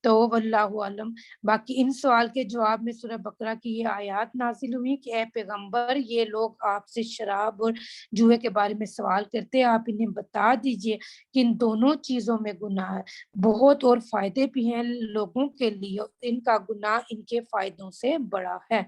تو واللہ عالم. باقی ان سوال کے جواب میں سورہ بقرہ کی یہ آیات نازل ہوئی کہ اے پیغمبر یہ لوگ آپ سے شراب اور جوئے کے بارے میں سوال کرتے ہیں، آپ انہیں بتا دیجئے کہ ان دونوں چیزوں میں گناہ ہے بہت اور فائدے بھی ہیں لوگوں کے لیے، ان کا گناہ ان کے فائدوں سے بڑا ہے.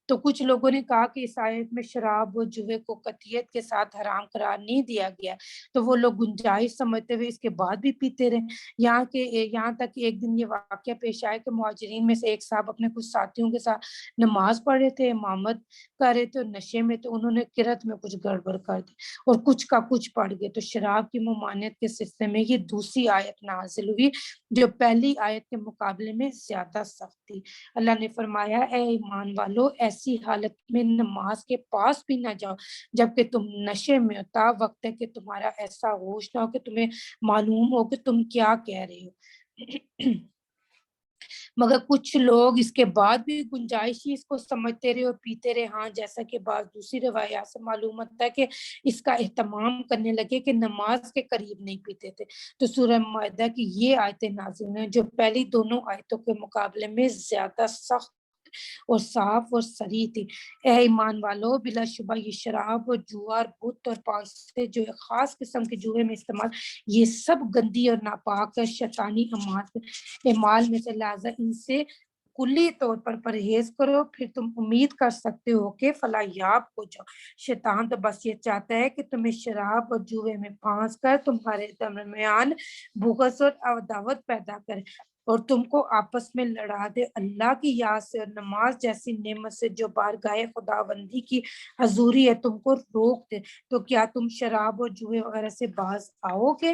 تو کچھ لوگوں نے کہا کہ اس آیت میں شراب و جوے کو قطعیت کے ساتھ حرام قرار نہیں دیا گیا، تو وہ لوگ گنجائش سمجھتے ہوئے اس کے بعد بھی پیتے رہے. یہاں تک کہ ایک دن یہ واقعہ پیش آیا کہ مہاجرین میں سے ایک صاحب اپنے کچھ ساتھیوں کے ساتھ نماز پڑھ رہے تھے، امامت کر رہے تھے اور نشے میں، تو انہوں نے قرات میں کچھ گڑبڑ کر دی اور کچھ کا کچھ پڑھ گئے. تو شراب کی ممانعت کے سلسلے میں یہ دوسری آیت نازل ہوئی جو پہلی آیت کے مقابلے میں زیادہ سخت تھی. اللہ نے فرمایا اے ایمان والو ایسی حالت میں نماز کے پاس بھی نہ جاؤ جبکہ تم نشے میں ہو، تا وقت ہے کہ تمہارا ایسا ہوش نہ ہو کہ تمہیں معلوم ہو کہ تم کیا کہہ رہے ہو. مگر کچھ لوگ اس کے بعد بھی گنجائشی اس کو سمجھتے رہے اور پیتے رہے. ہاں جیسا کہ بعض دوسری روایات سے معلوم ہوتا ہے کہ اس کا اہتمام کرنے لگے کہ نماز کے قریب نہیں پیتے تھے. تو سورہ مائدہ کی یہ آیتیں نازل ہیں جو پہلی دونوں آیتوں کے مقابلے میں زیادہ سخت اور صاف اور صریح تھی. اے ایمان والو بلا شبہ یہ شراب اور جوا اور بت اور پانسے جو ایک خاص قسم کے جوئے میں استعمال، یہ سب گندی اور ناپاک شیطانی اعمال میں سے، لہذا ان سے کلی طور پر پرہیز کرو، پھر تم امید کر سکتے ہو کہ فلاح یاب ہو جاؤ. شیطان تو بس یہ چاہتا ہے کہ تمہیں شراب اور جوئے میں پھانس کر تمہارے درمیان بغض اور عداوت پیدا کرے اور تم کو آپس میں لڑا دے. اللہ کی یاد سے اور نماز جیسی نعمت سے جو بارگاہ خداوندی کی حضوری ہے تم کو روک دے، تو کیا تم شراب اور جوئے وغیرہ سے باز آؤ گے؟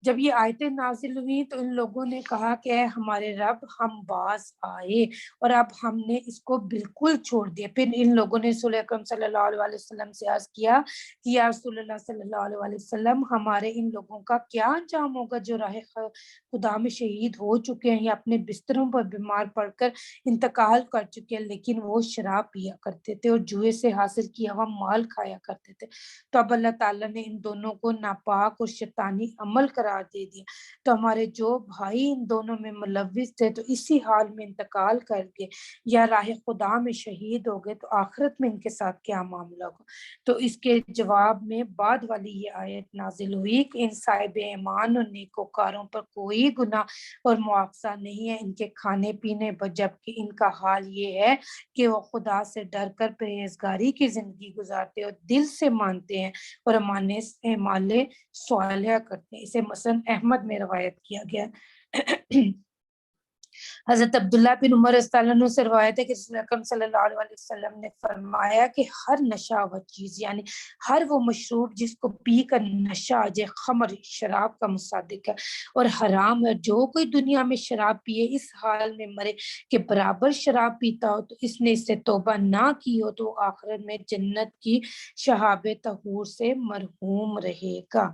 جب یہ آیتیں نازل ہوئی تو ان لوگوں نے کہا کہ اے ہمارے رب ہم باز آئے اور اب ہم نے اس کو بالکل چھوڑ دیا. پھر ان لوگوں نے رسول اکرم صلی اللہ علیہ وسلم سے عرض کیا کہ یا رسول اللہ صلی اللہ علیہ وسلم ہمارے ان لوگوں کا کیا انجام ہوگا جو راہ خدا میں شہید ہو چکے ہیں یا اپنے بستروں پر بیمار پڑ کر انتقال کر چکے ہیں لیکن وہ شراب پیا کرتے تھے اور جوئے سے حاصل کیا ہوا مال کھایا کرتے تھے. تو اب اللہ تعالیٰ نے ان دونوں کو ناپاک اور شیطانی عمل قرار دے دیا. تو ہمارے جو بھائی ان دونوں میں ملوث تھے تو اسی حال میں انتقال کر گئے یا راہ خدا میں شہید ہو گئے تو آخرت میں ان کے ساتھ کیا معاملہ ہوگا؟ تو اس کے جواب میں بعد والی یہ آیت نازل ہوئی کہ ان صاحب ایمان اور نیکوکاروں پر کوئی گناہ اور مواخذہ نہیں ہے ان کے کھانے پینے پر، جبکہ ان کا حال یہ ہے کہ وہ خدا سے ڈر کر پرہیزگاری کی زندگی گزارتے اور دل سے مانتے ہیں اور اعمال صالحہ کرتے ہیں. اسے مثلا احمد میں روایت کیا گیا. حضرت عبداللہ بن عمر رضی اللہ عنہ سے روایت ہے کہ رسول اکرم صلی اللہ علیہ وسلم نے فرمایا کہ ہر نشہ و چیز یعنی ہر وہ مشروب جس کو پی کر نشہ آ جائے خمر شراب کا مصادق ہے اور حرام ہے. جو کوئی دنیا میں شراب پیے اس حال میں مرے کہ برابر شراب پیتا ہو تو اس نے اس سے توبہ نہ کی ہو تو آخرت میں جنت کی شہاب طہور سے مرحوم رہے گا.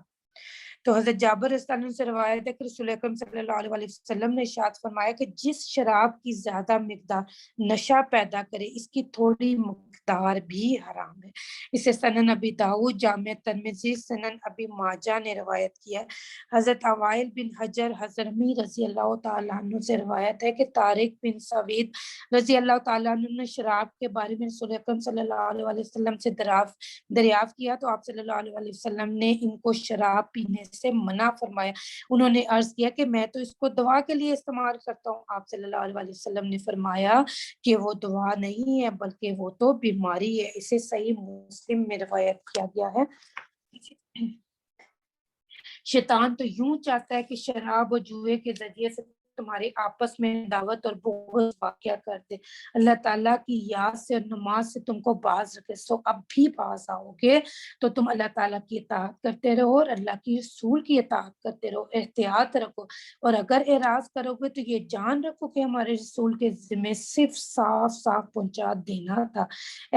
تو حضرت جابر رضی اللہ عنہ سے روایت ہے کہ رسول اکرم صلی اللہ علیہ وسلم نے ارشاد فرمایا کہ جس شراب کی زیادہ مقدار نشہ پیدا کرے اس کی تھوڑی مقدار بھی حرام ہے. اسے سنن ابی داؤد، جامع ترمذی، سنن ابی ماجہ نے روایت کیا ہے. حضرت عوائل بن حجر حضرمی رضی اللہ تعالیٰ عنہ سے روایت ہے کہ طارق بن سوید رضی اللہ تعالیٰ عنہ نے شراب کے بارے میں رسول اکرم صلی اللہ علیہ وسلم سے دریافت کیا تو آپ صلی اللہ علیہ وسلم نے ان کو شراب پینے سے منع فرمایا. انہوں نے عرض کیا کہ میں تو اس کو دوا کے لیے استعمال کرتا ہوں. آپ صلی اللہ علیہ وسلم نے فرمایا کہ وہ دوا نہیں ہے بلکہ وہ تو بیماری ہے. اسے صحیح مسلم میں روایت کیا گیا ہے. شیطان تو یوں چاہتا ہے کہ شراب و جوئے کے ذریعے سے تمہاری آپس میں دعوت اور بغض واقع کر دے۔ اللہ تعالیٰ کی یاد سے اور نماز سے تم کو باز رکھے۔ سو اب بھی باز آؤ گے تو تم اللہ تعالیٰ کی اطاعت کرتے رہو اور اللہ کی رسول کی اطاعت کرتے رہو، احتیاط رکھو، اور اگر اعراض کرو گے تو یہ جان رکھو کہ ہمارے رسول کے ذمہ صرف صاف صاف پہنچا دینا تھا۔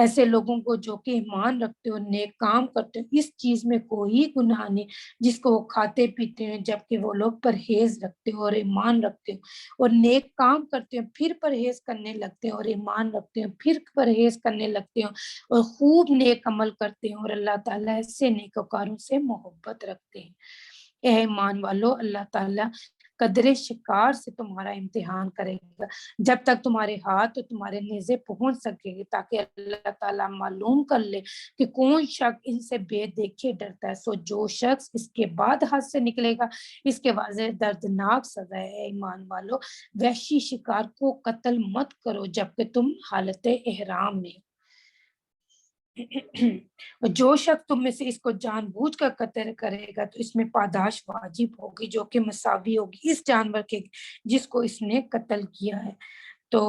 ایسے لوگوں کو جو کہ ایمان رکھتے ہو، نیک کام کرتے ہو، اس چیز میں کوئی گناہ نہیں جس کو وہ کھاتے پیتے ہیں، جبکہ وہ لوگ پرہیز رکھتے ہو اور ایمان رکھتے ہو اور نیک کام کرتے ہیں، پھر پرہیز کرنے لگتے ہیں اور ایمان رکھتے ہیں، پھر پرہیز کرنے لگتے ہیں اور خوب نیک عمل کرتے ہیں، اور اللہ تعالیٰ ایسے نیکوکاروں سے محبت رکھتے ہیں۔ اے ایمان والو، اللہ تعالیٰ قدر شکار سے تمہارا امتحان کرے گا جب تک تمہارے ہاتھ اور تمہارے نیزے پہنچ سکے گی، تاکہ اللہ تعالیٰ معلوم کر لے کہ کون شخص ان سے بے دیکھے ڈرتا ہے۔ سو جو شخص اس کے بعد ہاتھ سے نکلے گا، اس کے واضح دردناک سزا ہے۔ ایمان والو، وحشی شکار کو قتل مت کرو جبکہ تم حالت احرام میں۔ اور جو شخص تم میں سے اس کو جان بوجھ کر قتل کرے گا تو اس میں پاداش واجب ہوگی، جو کہ مساوی ہوگی اس جانور کے جس کو اس نے قتل کیا ہے۔ تو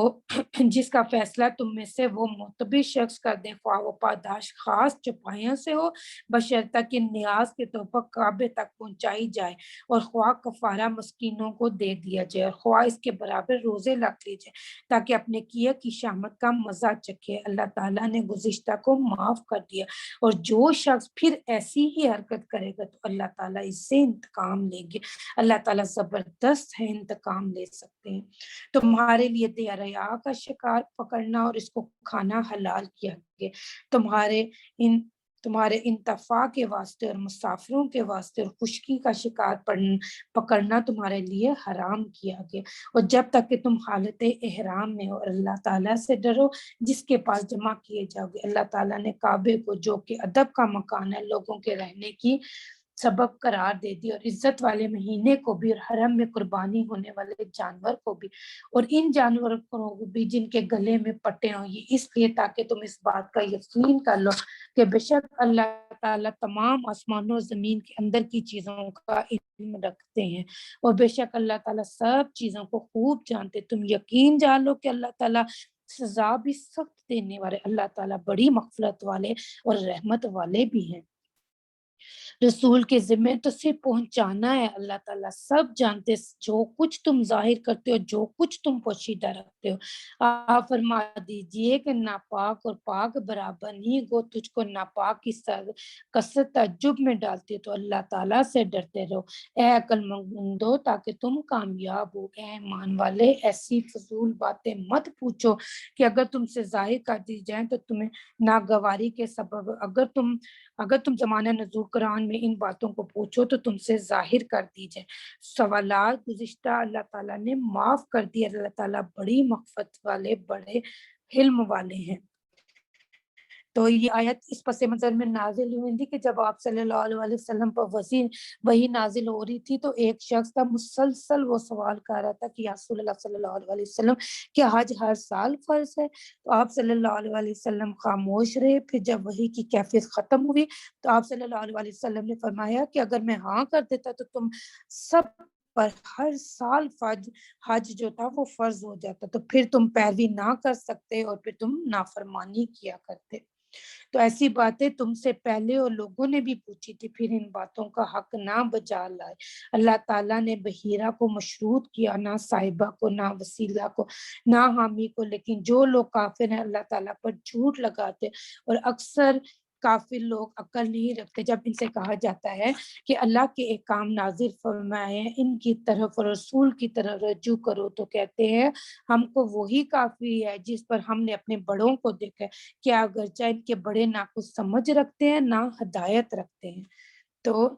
جس کا فیصلہ تم میں سے وہ معتبر شخص کر دے، خواہ وہ پاداش خاص چوپایوں سے ہو، بشرطہ کہ نیاز کے طور پر کعبے تک پہنچائی جائے، اور خواہ کفارہ مسکینوں کو دے دیا جائے، اور خواہ اس کے برابر روزے رکھ لیے جائے، تاکہ اپنے کیے کی شامت کا مزہ چکھے۔ اللہ تعالیٰ نے گزشتہ کو معاف کر دیا، اور جو شخص پھر ایسی ہی حرکت کرے گا تو اللہ تعالیٰ اس سے انتقام لیں گے۔ اللہ تعالیٰ زبردست ہے، انتقام لے سکتے ہیں۔ تمہارے لیے دریا کا شکار پکڑنا اور اس کو کھانا حلال کیا گیا، تمہارے انتفاع کے واسطے اور مسافروں کے واسطے، اور خشکی کا شکار پکڑنا تمہارے لیے حرام کیا گیا، اور جب تک کہ تم حالت احرام میں ہو، اور اللہ تعالیٰ سے ڈرو جس کے پاس جمع کیے جاؤ گے۔ اللہ تعالیٰ نے کعبے کو، جو کہ ادب کا مکان ہے، لوگوں کے رہنے کی سبب قرار دے دی، اور عزت والے مہینے کو بھی، اور حرم میں قربانی ہونے والے جانور کو بھی، اور ان جانوروں کو بھی جن کے گلے میں پٹے ہوں، یہ اس لیے تاکہ تم اس بات کا یقین کر لو کہ بے شک اللہ تعالیٰ تمام آسمانوں اور زمین کے اندر کی چیزوں کا علم رکھتے ہیں، اور بے شک اللہ تعالیٰ سب چیزوں کو خوب جانتے۔ تم یقین جان لو کہ اللہ تعالیٰ سزا بھی سخت دینے والے، اللہ تعالیٰ بڑی مغفرت والے اور رحمت والے بھی ہیں۔ رسول کے ذمہ تو صرف پہنچانا ہے، اللہ تعالیٰ سب جانتے، جو کچھ تم ظاہر کرتے ہو، جو کچھ تم پوشیدہ رکھتے ہو۔ آپ فرما دیجئے کہ ناپاک اور پاک برابر نہیں، گو تجھ کو ناپاک کی کثرت تعجب میں ڈالتی ہے، تو اللہ تعالیٰ سے ڈرتے رہو اے عقل مندو، تاکہ تم کامیاب ہو۔ اے ایمان والے، ایسی فضول باتیں مت پوچھو کہ اگر تم سے ظاہر کر دی جائیں تو تمہیں ناگواری کے سبب، اگر تم زمانہ نزول قرآن میں ان باتوں کو پوچھو تو تم سے ظاہر کر دی جائے۔ سوالات گزشتہ اللہ تعالیٰ نے معاف کر دیا، اللہ تعالیٰ بڑی مغفرت والے، بڑے حلم والے ہیں۔ تو یہ آیت اس پس منظر میں نازل ہوئی تھی کہ جب آپ صلی اللہ علیہ وسلم پر وہی نازل ہو رہی تھی، تو ایک شخص تھا مسلسل وہ سوال کر رہا تھا کہ یا رسول اللہ صلی اللہ علیہ وسلم، کیا حج ہر سال فرض ہے؟ تو آپ صلی اللہ علیہ وسلم خاموش رہے۔ پھر جب وحی کی کیفیت ختم ہوئی تو آپ صلی اللہ علیہ وسلم نے فرمایا کہ اگر میں ہاں کر دیتا تو تم سب پر ہر سال حج جو تھا وہ فرض ہو جاتا، تو پھر تم پیروی نہ کر سکتے اور پھر تم نافرمانی کیا کرتے۔ تو ایسی باتیں تم سے پہلے اور لوگوں نے بھی پوچھی تھی، پھر ان باتوں کا حق نہ بجا لائے۔ اللہ تعالیٰ نے بحیرہ کو مشروط کیا، نہ صاحبہ کو، نہ وسیلہ کو، نہ حامی کو، لیکن جو لوگ کافر ہیں اللہ تعالیٰ پر جھوٹ لگاتے، اور اکثر کافر لوگ عقل نہیں رکھتے۔ جب ان سے کہا جاتا ہے کہ اللہ کے احکام نازل فرمائے، ان کی طرف اور رسول کی طرف رجوع کرو، تو کہتے ہیں ہم کو وہی کافی ہے جس پر ہم نے اپنے بڑوں کو دیکھا ہے، کیا اگرچہ ان کے بڑے نہ کچھ سمجھ رکھتے ہیں نہ ہدایت رکھتے ہیں۔ تو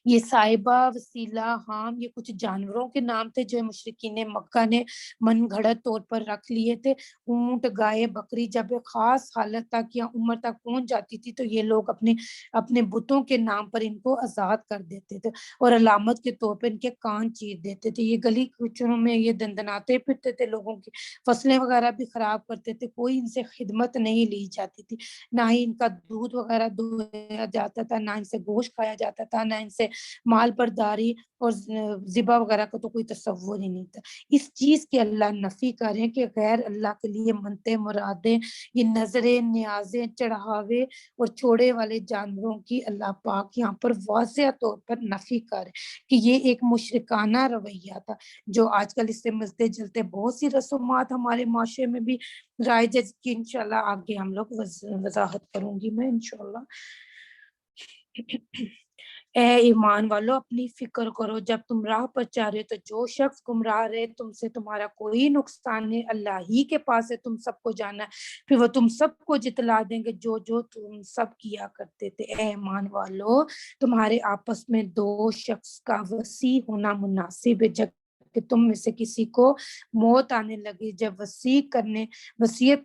یہ صاحبہ، وسیلہ، حام، یہ کچھ جانوروں کے نام تھے جو مشرکین مکہ نے من گھڑت طور پر رکھ لیے تھے۔ اونٹ، گائے، بکری جب ایک خاص حالت تک یا عمر تک پہنچ جاتی تھی تو یہ لوگ اپنے بتوں کے نام پر ان کو آزاد کر دیتے تھے، اور علامت کے طور پر ان کے کان چیر دیتے تھے۔ یہ گلی کوچوں میں یہ دندناتے پھرتے تھے، لوگوں کی فصلیں وغیرہ بھی خراب کرتے تھے، کوئی ان سے خدمت نہیں لی جاتی تھی، نہ ہی ان کا دودھ وغیرہ دھویا جاتا تھا، نہ ان سے گوشت کھایا جاتا تھا، نہ ان سے مال برداری اور ذبح وغیرہ کا تو کوئی تصور ہی نہیں تھا۔ اس چیز کی اللہ نفی کریں کہ غیر اللہ کے لیے منتے مرادیں، یہ نظریں، نیازیں، چڑھاوے اور چھوڑے والے جانوروں کی اللہ پاک یہاں پر واضح طور پر نفی کرے کہ یہ ایک مشرکانہ رویہ تھا، جو آج کل اس سے ملتے جلتے بہت سی رسومات ہمارے معاشرے میں بھی رائج ہے، کی انشاءاللہ آگے ہم لوگ وضاحت کروں گی میں انشاءاللہ۔ اے ایمان والو اپنی فکر کرو جب تم راہ پر چاہ رہے تو جو شخص گمراہ رہے تم سے تمہارا کوئی نقصان نہیں، اللہ ہی کے پاس ہے، تم سب کو جانا ہے، پھر وہ تم سب کو جتلا دیں گے جو جو تم سب کیا کرتے تھے۔ اے ایمان والو تمہارے آپس میں دو شخص کا وسیع ہونا مناسب ہے، جب کہ تم میں سے کسی کو موت آنے لگی جب وصیت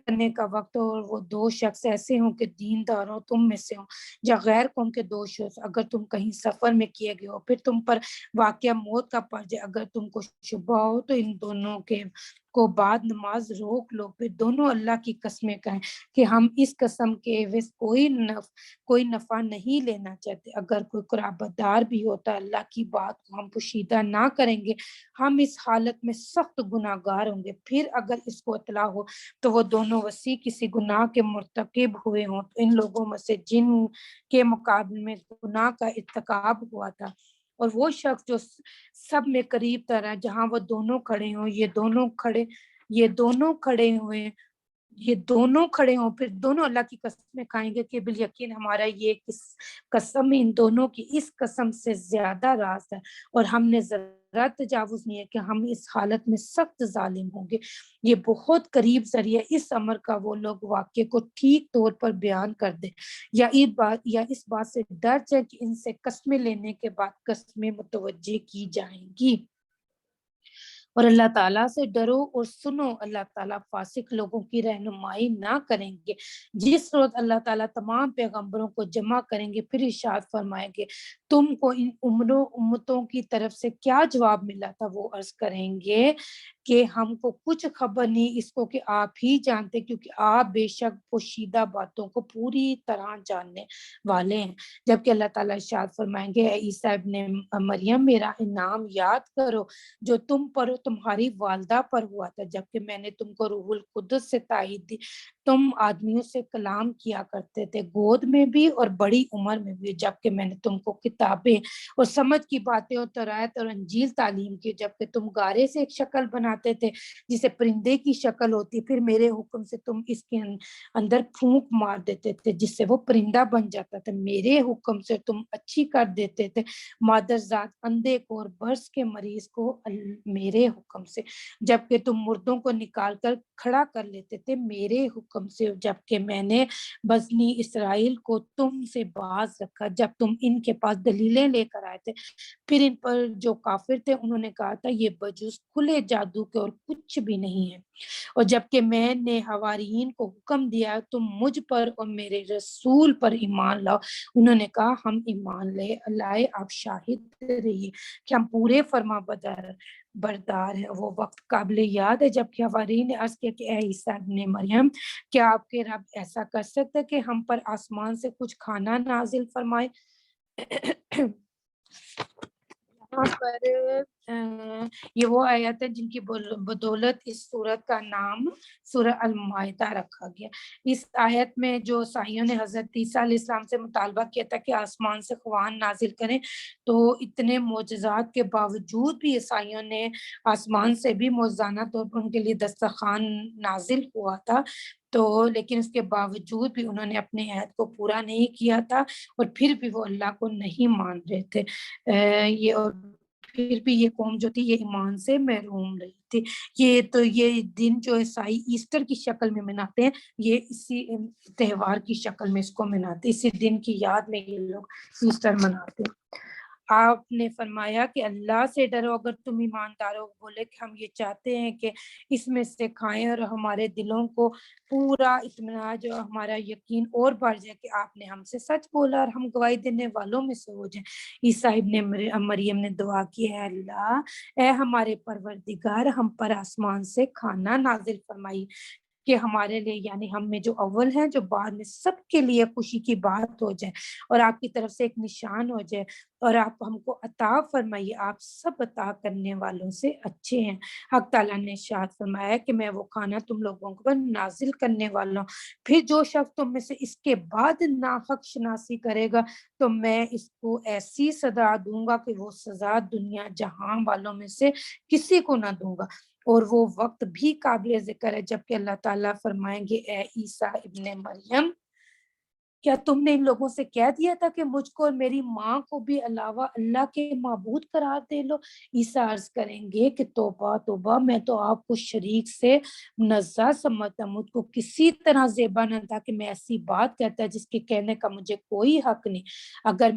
کرنے کا وقت ہو، اور وہ دو شخص ایسے ہوں کہ دیندار ہوں تم میں سے ہوں، یا غیر قوم کے دو شخص، اگر تم کہیں سفر میں کیے گئے ہو پھر تم پر واقعہ موت کا پڑ جائے، اگر تم کو شبہ ہو تو ان دونوں کو بعد نماز روک لو، پھر دونوں اللہ کی قسمیں کہیں کہ ہم اس قسم کے عوض کوئی نفع نہیں لینا چاہتے، اگر کوئی قرابت دار بھی ہوتا اللہ کی بات کو ہم پوشیدہ نہ کریں گے، ہم اس حالت میں سخت گناہ گار ہوں گے۔ پھر اگر اس کو اطلاع ہو تو وہ دونوں وسیع کسی گناہ کے مرتکب ہوئے ہوں تو ان لوگوں میں سے جن کے مقابلے میں گناہ کا ارتکاب ہوا تھا، اور وہ شخص جو سب میں قریب تر ہے جہاں وہ دونوں کھڑے ہوں، یہ دونوں کھڑے ہوں پھر دونوں اللہ کی قسمیں کھائیں گے کہ بالیقین ہمارا یہ قسم ان دونوں کی اس قسم سے زیادہ راز ہے، اور ہم نے ذرا تجاوز نہیں ہے کہ ہم اس حالت میں سخت ظالم ہوں گے۔ یہ بہت قریب ذریعہ اس امر کا وہ لوگ واقعے کو ٹھیک طور پر بیان کر دیں یا اس بات سے ڈر جائے کہ ان سے قسمیں لینے کے بعد قسمیں متوجہ کی جائیں گی، اور اللہ تعالیٰ سے ڈرو اور سنو، اللہ تعالیٰ فاسق لوگوں کی رہنمائی نہ کریں گے۔ جس روز اللہ تعالیٰ تمام پیغمبروں کو جمع کریں گے پھر ارشاد فرمائیں گے تم کو ان امتوں کی طرف سے کیا جواب ملا تھا، وہ عرض کریں گے کہ ہم کو کچھ خبر نہیں، اس کو کہ آپ ہی جانتے کیونکہ آپ بے شک پوشیدہ باتوں کو پوری طرح جاننے والے ہیں۔ جبکہ اللہ تعالیٰ ارشاد فرمائیں گے اے عیسیٰ ابن مریم میرا انعام یاد کرو جو تم پر اور تمہاری والدہ پر ہوا تھا، جبکہ میں نے تم کو روح القدس سے تائید دی، تم آدمیوں سے کلام کیا کرتے تھے گود میں بھی اور بڑی عمر میں بھی، جبکہ میں نے تم کو کتابیں اور سمجھ کی باتیں اور تورات اور انجیل تعلیم کی، جبکہ تم گارے سے ایک شکل بناتے تھے جسے پرندے کی شکل ہوتی، پھر میرے حکم سے تم اس کے اندر پھونک مار دیتے تھے جس سے وہ پرندہ بن جاتا تھا، میرے حکم سے تم اچھی کر دیتے تھے مادر ذات اندھے کو اور برس کے مریض کو میرے حکم سے، جبکہ تم مردوں کو نکال کر کھڑا کر لیتے تھے میرے حکم سے، جبکہ میں نے بنی اسرائیل کو تم سے باز رکھا جب تم ان کے پاس دلیلیں لے کر آئے تھے، پھر ان پر جو کافر تھے انہوں نے کہا تھا یہ بجوز کھلے جادو کے اور کچھ بھی نہیں ہے، اور جبکہ میں نے حواریین کو حکم دیا تم مجھ پر اور میرے رسول پر ایمان لاؤ، انہوں نے کہا ہم ایمان لائے، آپ شاہد رہیے کہ ہم پورے فرما بردار ہیں۔ وہ وقت قابل یاد ہے جب کہ حواریین نے عرض کیا کہ اے عیسیٰ ابن مریم کیا آپ کے رب ایسا کر سکتا کہ ہم پر آسمان سے کچھ کھانا نازل فرمائے؟ یہاں پر یہ وہ آیت ہے جن کی بدولت اس سورت کا نام سورہ المائدہ رکھا گیا۔ اس آیت میں جو عیسائیوں نے حضرت عیسیٰ علیہ السلام سے مطالبہ کیا تھا کہ آسمان سے خوان نازل کریں، تو اتنے معجزات کے باوجود بھی عیسائیوں نے آسمان سے بھی معجزانہ طور پر ان کے لیے دسترخوان نازل ہوا تھا، تو لیکن اس کے باوجود بھی انہوں نے اپنے عہد کو پورا نہیں کیا تھا، اور پھر بھی وہ اللہ کو نہیں مان رہے تھے۔ یہ اور پھر بھی یہ قوم جو تھی یہ ایمان سے محروم رہی تھی۔ یہ دن جو عیسائی ایسٹر کی شکل میں مناتے ہیں، یہ اسی تہوار کی شکل میں اس کو مناتے ہیں، اسی دن کی یاد میں یہ لوگ ایسٹر مناتے ہیں۔ آپ نے فرمایا کہ اللہ سے ڈرو اگر تم ایمانداروں، بولے کہ ہم یہ چاہتے ہیں کہ اس میں سے کھائیں اور ہمارے دلوں کو پورا اطمینان جو ہمارا یقین اور بڑھ جائے کہ آپ نے ہم سے سچ بولا اور ہم گواہی دینے والوں میں سے ہو جائیں۔ عیسیٰ ابن مریم نے دعا کی ہے اللہ اے ہمارے پروردگار ہم پر آسمان سے کھانا نازل فرمائی کہ ہمارے لیے یعنی ہم میں جو اول ہیں جو بعد میں سب کے لیے خوشی کی بات ہو جائے، اور آپ کی طرف سے ایک نشان ہو جائے اور آپ ہم کو عطا فرمائیے، آپ سب عطا کرنے والوں سے اچھے ہیں۔ حق تعالیٰ نے ارشاد فرمایا کہ میں وہ کھانا تم لوگوں پر نازل کرنے والا ہوں، پھر جو شخص تم میں سے اس کے بعد ناحق شناسی کرے گا تو میں اس کو ایسی سزا دوں گا کہ وہ سزا دنیا جہاں والوں میں سے کسی کو نہ دوں گا۔ اور وہ وقت بھی قابل ذکر ہے جب کہ اللہ تعالیٰ فرمائیں گے اے عیسیٰ ابن مریم، کیا تم نے ان لوگوں سے کہہ دیا تھا کہ مجھ کو اور میری ماں کو بھی علاوہ اللہ کے معبود قرار دے لو؟ عیسیٰ عرض کریں گے کہ توبہ توبہ، میں تو آپ کو شریک سے منزہ سمجھتا، مجھ کو کسی طرح زیبا نہ تھا کہ میں ایسی بات کہتا جس کے کہنے کا مجھے کوئی حق نہیں۔ اگر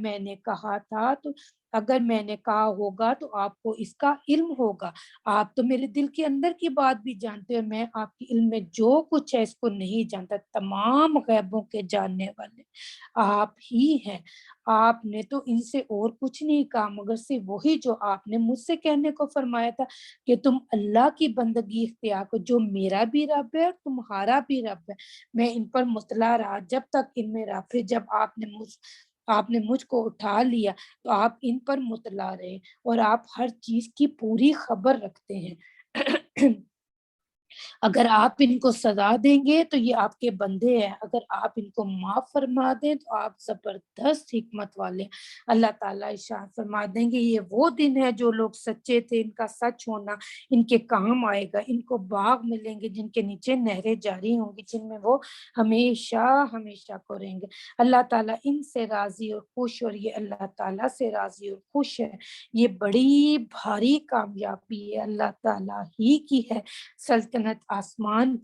میں نے کہا ہوگا تو آپ کو اس کا علم ہوگا، آپ تو میرے دل کے اندر کی بات بھی جانتے ہیں، میں آپ کے علم میں جو کچھ ہے اس کو نہیں جانتا، تمام غیبوں کے جاننے والے آپ ہی ہیں۔ آپ نے تو ان سے اور کچھ نہیں کہا مگر سے وہی جو آپ نے مجھ سے کہنے کو فرمایا تھا کہ تم اللہ کی بندگی اختیار کرو جو میرا بھی رب ہے اور تمہارا بھی رب ہے۔ میں ان پر مطلع رہا جب تک ان میں رہا، پھر جب آپ نے مجھ کو اٹھا لیا تو آپ ان پر مطلع رہے اور آپ ہر چیز کی پوری خبر رکھتے ہیں۔ اگر آپ ان کو سزا دیں گے تو یہ آپ کے بندے ہیں، اگر آپ ان کو معاف فرما دیں تو آپ زبردست حکمت والے۔ اللہ تعالیٰ ارشاد فرما دیں گے یہ وہ دن ہے جو لوگ سچے تھے، ان کا سچ ہونا ان کے کام آئے گا، ان کو باغ ملیں گے جن کے نیچے نہریں جاری ہوں گی، جن میں وہ ہمیشہ ہمیشہ کو رہیں گے۔ اللہ تعالیٰ ان سے راضی اور خوش، اور یہ اللہ تعالیٰ سے راضی اور خوش ہے، یہ بڑی بھاری کامیابی ہے، اللہ تعالیٰ ہی کی ہے سلطنت آسمان